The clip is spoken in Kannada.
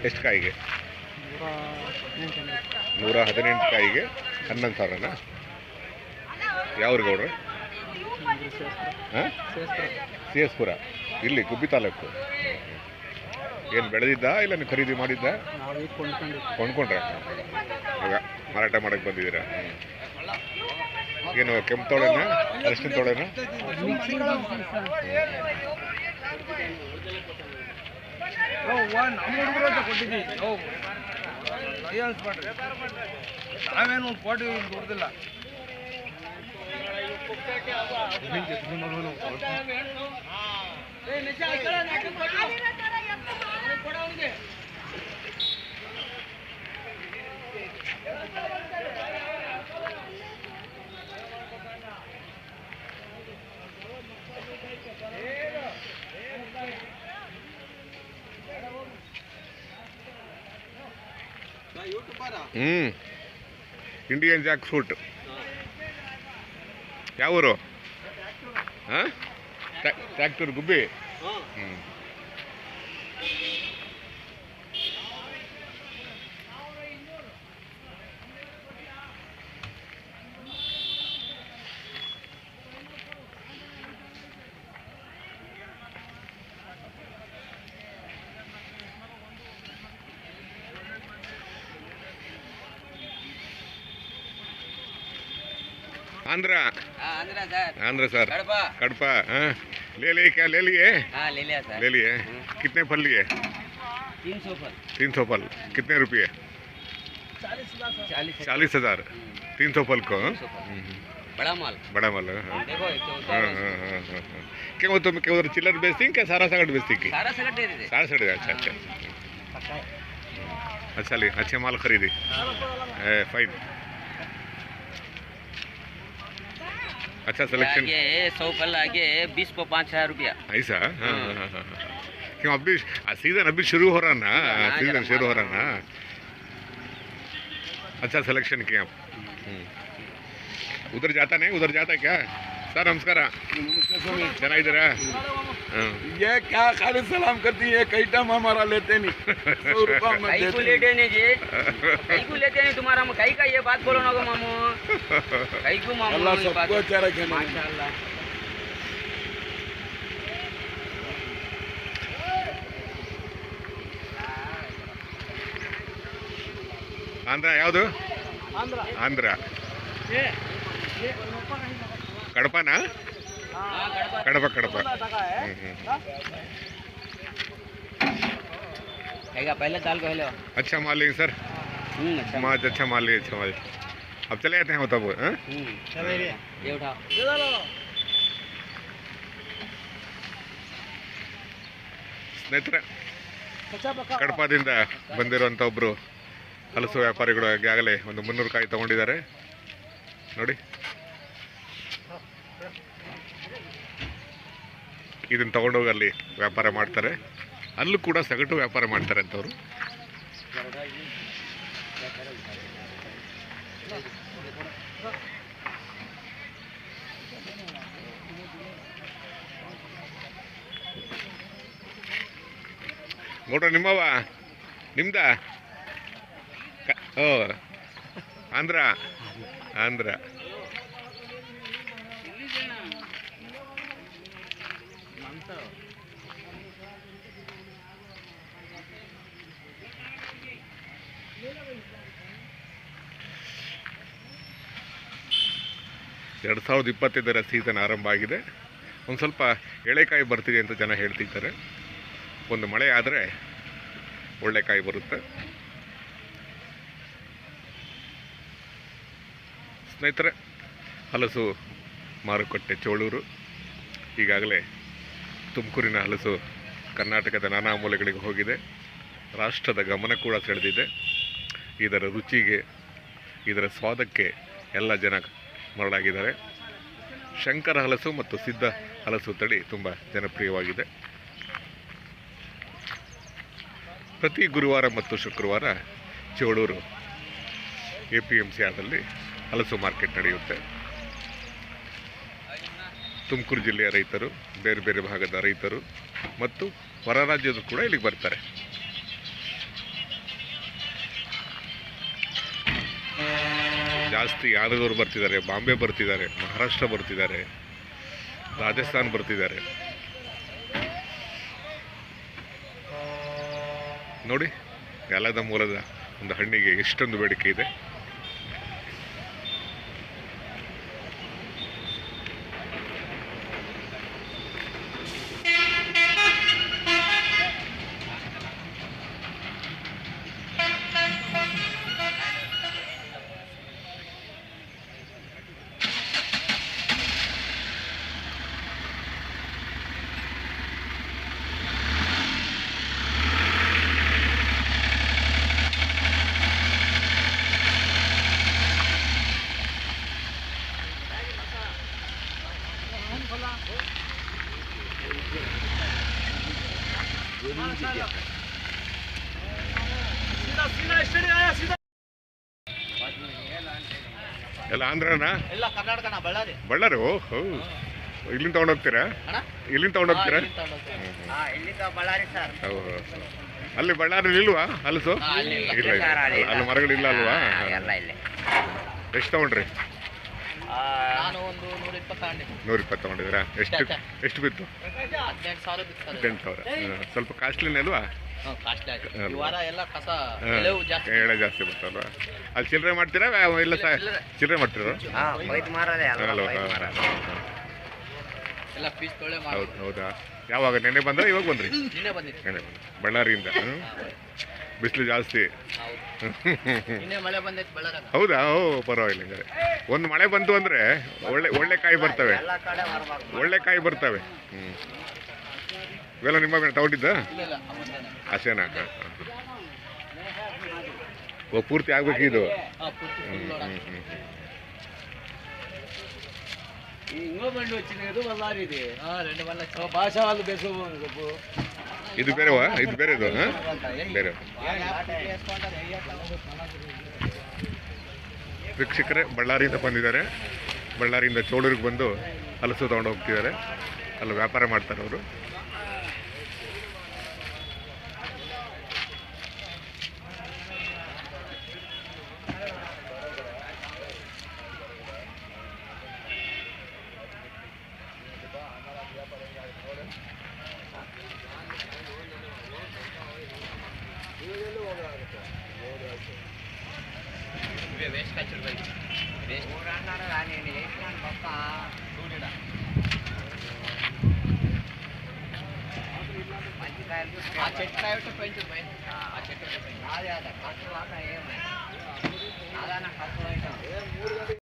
ಎಷ್ಟು ಕಾಯಿಗೆ? 118 ಕಾಯಿಗೆ 11 ಸಾವಿರನಾ? ಯಾವ್ರು ಗೌಡ್ರೆ? ಹಾಂ, ಸಿ ಎಸ್ ಪುರ, ಇಲ್ಲಿ ಗುಬ್ಬಿ ತಾಲೂಕು. ಏನು ಬೆಳೆದಿದ್ದ ಇಲ್ಲ ನೀವು ಖರೀದಿ ಮಾಡಿದ್ದ? ಕೊಂಡ್ಕೊಂಡ್ರೆ ಈಗ ಮಾರಾಟ ಮಾಡಕ್ಕೆ ಬಂದಿದ್ದೀರಾ? ಏನು ಕೆಂಪು ತೋಳೆನ ಅರಿಶಿನ ತೋಳೆನ? ನಾವೇನು ಕೋಟಿ ದುಡ್ದಿಲ್ಲ. Indian jackfruit. ಯಾವೂರು? ಹಾಂ, ಟ್ಯಾಕ್ಟೂರ್ ಗುಬ್ಬಿ. आंध्र आंध्र सर, कड़पा। हाँ, ले लिए क्या? ले लिए? हाँ, ले लिया सर। ले लिए? कितने फल लिए? 300 फल। 300 फल कितने रुपये? 40,000। 300 फल को? बड़ा माल। बड़ा माल। हाँ, क्या वो तुम क्या उधर चिल्लर बेचती हैं क्या सारा सगट बेचती की? सारा सगट दे देते। सारा सगट। अच्छा अच्छा अच्छा, लिए अच्छे माल खरीदी। फाइन, अच्छा सिलेक्शन। 100 फल आगे 20 को 5,000 रुपया ऐसा? हाँ हाँ हाँ। क्यों अभी सीजन अभी शुरू हो रहा ना? सीजन शुरू हो रहा ना? अच्छा सिलेक्शन किया आप। उधर जाता नहीं? उधर जाता क्या सर? नमस्कार, ಚೆನ್ನಾಗಿದ್ದೀರಾ? ये क्या खाली सलाम करती है, कई टाइम हमारा लेते नहीं। 100 रुपया में कई को लेते नहीं जी, कई को लेते नहीं तुम्हारा। कई का ये बात बोलो ना को मामू, कई को मामू। अल्लाह सबको अच्छा रखे माशाअल्लाह। ಆಂಧ್ರ ಯಾವುದು? ಆಂಧ್ರ ಕಡಪನಾ? ಕಡಪ ಕಡಪ। पहले दाल को लो। अच्छा माल लिए सर। अच्छा माल लिए, अच्छा माल। अब चले जाते हैं तब। ये उठाओ। ಸ್ನೇಹಿತರೆ, ಕಡಪದಿಂದ ಬಂದಿರುವಂಥ ಒಬ್ಬರು ಹಲಸು ವ್ಯಾಪಾರಿಗಳು ಈಗಾಗಲೇ ಒಂದು 300 ಕಾಯಿ ತೊಗೊಂಡಿದ್ದಾರೆ ನೋಡಿ. ಇದನ್ನು ತೊಗೊಂಡೋಗಿ ಅಲ್ಲಿ ವ್ಯಾಪಾರ ಮಾಡ್ತಾರೆ. ಅಲ್ಲೂ ಕೂಡ ಸಗಟು ವ್ಯಾಪಾರ ಮಾಡ್ತಾರೆ ಅಂತವರು. ನೋಡ್ರ ನಿಮ್ಮವ ನಿಮ್ದ? ಓ ಆಂಧ್ರ ಆಂಧ್ರ. ಎರಡು 2025 ಸೀಸನ್ ಆರಂಭ ಆಗಿದೆ. ಒಂದು ಸ್ವಲ್ಪ ಎಳೆಕಾಯಿ ಬರ್ತಿದೆ ಅಂತ ಜನ ಹೇಳ್ತಿದ್ದಾರೆ. ಒಂದು ಮಳೆ ಆದರೆ ಒಳ್ಳೆ ಕಾಯಿ ಬರುತ್ತೆ. ಸ್ನೇಹಿತರೆ, ಹಲಸು ಮಾರುಕಟ್ಟೆ ಚೋಳೂರು. ಈಗಾಗಲೇ ತುಮಕೂರಿನ ಹಲಸು ಕರ್ನಾಟಕದ ನಾನಾ ಮೂಲೆಗಳಿಗೆ ಹೋಗಿದೆ. ರಾಷ್ಟ್ರದ ಗಮನ ಕೂಡ ಸೆಳೆದಿದೆ. ಇದರ ರುಚಿಗೆ, ಇದರ ಸ್ವಾದಕ್ಕೆ ಎಲ್ಲ ಜನ ಮರಳಾಗಿದ್ದಾರೆ. ಶಂಕರ ಹಲಸು ಮತ್ತು ಸಿದ್ಧ ಹಲಸು ತಳಿ ತುಂಬ ಜನಪ್ರಿಯವಾಗಿದೆ. ಪ್ರತಿ ಗುರುವಾರ ಮತ್ತು ಶುಕ್ರವಾರ ಚೋಳೂರು APMC ಆದಲ್ಲಿ ಹಲಸು ಮಾರ್ಕೆಟ್ ನಡೆಯುತ್ತೆ. ತುಮಕೂರು ಜಿಲ್ಲೆಯ ರೈತರು, ಬೇರೆ ಬೇರೆ ಭಾಗದ ರೈತರು ಮತ್ತು ಹೊರ ರಾಜ್ಯದ ಕೂಡ ಇಲ್ಲಿಗೆ ಬರ್ತಾರೆ. ಜಾಸ್ತಿ ಯಾದಗಿರಿ ಬರ್ತಿದ್ದಾರೆ, ಬಾಂಬೆ ಬರ್ತಿದ್ದಾರೆ, ಮಹಾರಾಷ್ಟ್ರ ಬರ್ತಿದ್ದಾರೆ, ರಾಜಸ್ಥಾನ್ ಬರ್ತಿದ್ದಾರೆ. ನೋಡಿ ನೆಲದ ಮೂಲದ ಒಂದು ಹಣ್ಣಿಗೆ ಎಷ್ಟೊಂದು ಬೇಡಿಕೆ ಇದೆ. ಎಲ್ಲ ಆಂಧ್ರನಾ? ಎಲ್ಲ ಕರ್ನಾಟಕನ, ಬಳ್ಳಾರಿ. ಬಳ್ಳಾರಿ? ಓಹೋ, ಇಲ್ಲಿಂದ ತೊಗೊಂಡೋಗ್ತೀರಾ? ಇಲ್ಲಿಂದ ತೊಗೊಂಡೋಗ್ತೀರಾ? ಇಲ್ಲಿಂದ ಬಳ್ಳಾರಿ ಸರ್. ಹೌದು. ಅಲ್ಲಿ ಬಳ್ಳಾರಿ ಇಲ್ವಾ ಹಲಸು? ಇಲ್ಲ, ಅಲ್ಲಿ ಮರಗಳಿಲ್ಲ ಅಲ್ವಾ? ಎಲ್ಲ ಇಲ್ಲೇ. ಎಷ್ಟು ತೊಗೊಂಡ್ರಿ? ನಾನು ಒಂದು 120 ತಗೊಂಡಿದ್ದೆ. 120 ತೊಗೊಂಡಿದ್ದೀರಾ? ಎಷ್ಟು ಬಿತ್ತು? 18,000 ಬಿತ್ತು. 18,000. ಸ್ವಲ್ಪ ಕಾಸ್ಟ್ಲಿನೇ ಅಲ್ವಾ? ಕಾಸ್ಟ್ಲಿ ಆಯ್ತು. ಅಲ್ವಾ? ಈ ವಾರ ಎಲ್ಲ ಕಸ ಹಾ, ಎಲೆವು ಜಾಸ್ತಿ. ಎಳೆ ಜಾಸ್ತಿ ಬರ್ತಲ್ವಾ? ಅಲ್ಲಿ ಚಿಲ್ಲರೆ ಮಾಡ್ತೀರಾ ಇಲ್ಲ ಚಿಲ್ಲರೆ ಮಾಡ್ತೀರಾ? ಕೊಯ್ದು ಮಾರದೆ ಅಲ್ವಾ? ಎಲ್ಲ ಪೀಸ್ ತೊಳೆ ಮಾಡಿ. ಹೌದು. ಹೌದಾ? ಯಾವಾಗ ನೆನ್ನೆ ಬಂದ್ರೆ ಇವಾಗ ಬಂದ್ರಿ? ನಿನ್ನೆ ಬಂದಿತ್ತು. ನೆನ್ನೆ ಬಂದ್ರಿ ಬಳ್ಳಾರಿಯಿಂದ. ಬಿಸಿಲು ಜಾಸ್ತಿ. ನಿನ್ನೆ ಮಳೆ ಬಂದೈತೆ ಬಳ್ಳಾರಿ. ಹೌದಾ? ಓ, ಪರವಾಗಿಲ್ಲ. ಹಂಗಾರೆ ಒಂದು ಮಳೆ ಬಂತು ಅಂದರೆ ಒಳ್ಳೆ ಕಾಯಿ ಬರ್ತವೆ, ಎಲ್ಲ ಕಡೆ ಮಾರಬಾರ್ದು. ಒಳ್ಳೆ ಕಾಯಿ ಬರ್ತವೆ. ಇವೆಲ್ಲ ನಿಮ್ಮ ಮೇಲೆ ತಗೊಂಡಿದ್ದ ಇಲ್ಲ ಇಲ್ಲ ಅವತ್ತೇನೆ. ಆಸೆನಾ? ಓ, ಪೂರ್ತಿ ಆಗ್ಬೇಕು ಇದು. పూర్తి full లోడ్. ఇంకో బండి వచ్చింది కదా బళ్ళారి ఇది. 2 బండ్లు వచ్చాయి. భాష వాళ్ళు బెసు ಇದು ಬೇರೆವಾ? ಇದು ಬೇರೆದು? ಬೇರೆ. ವೀಕ್ಷಕರೇ, ಬಳ್ಳಾರಿಯಿಂದ ಬಂದಿದ್ದಾರೆ. ಬಳ್ಳಾರಿಯಿಂದ ಚೋಳೂರಿಗೆ ಬಂದು ಹಲಸು ತೊಗೊಂಡು ಹೋಗ್ತಿದ್ದಾರೆ. ಅಲ್ಲಿ ವ್ಯಾಪಾರ ಮಾಡ್ತಾರೆ ಅವರು. వేస్ట్ ఖర్చులు పోయి వేస్ట్ అన్నారు కానీ నేను వేసినాను పక్క చూడడా మంచి కాయలు ఆ చెట్టు కాయట పెంచు పోయి ఆ చెట్టు అదే అదే ఖర్చు లాగా ఏం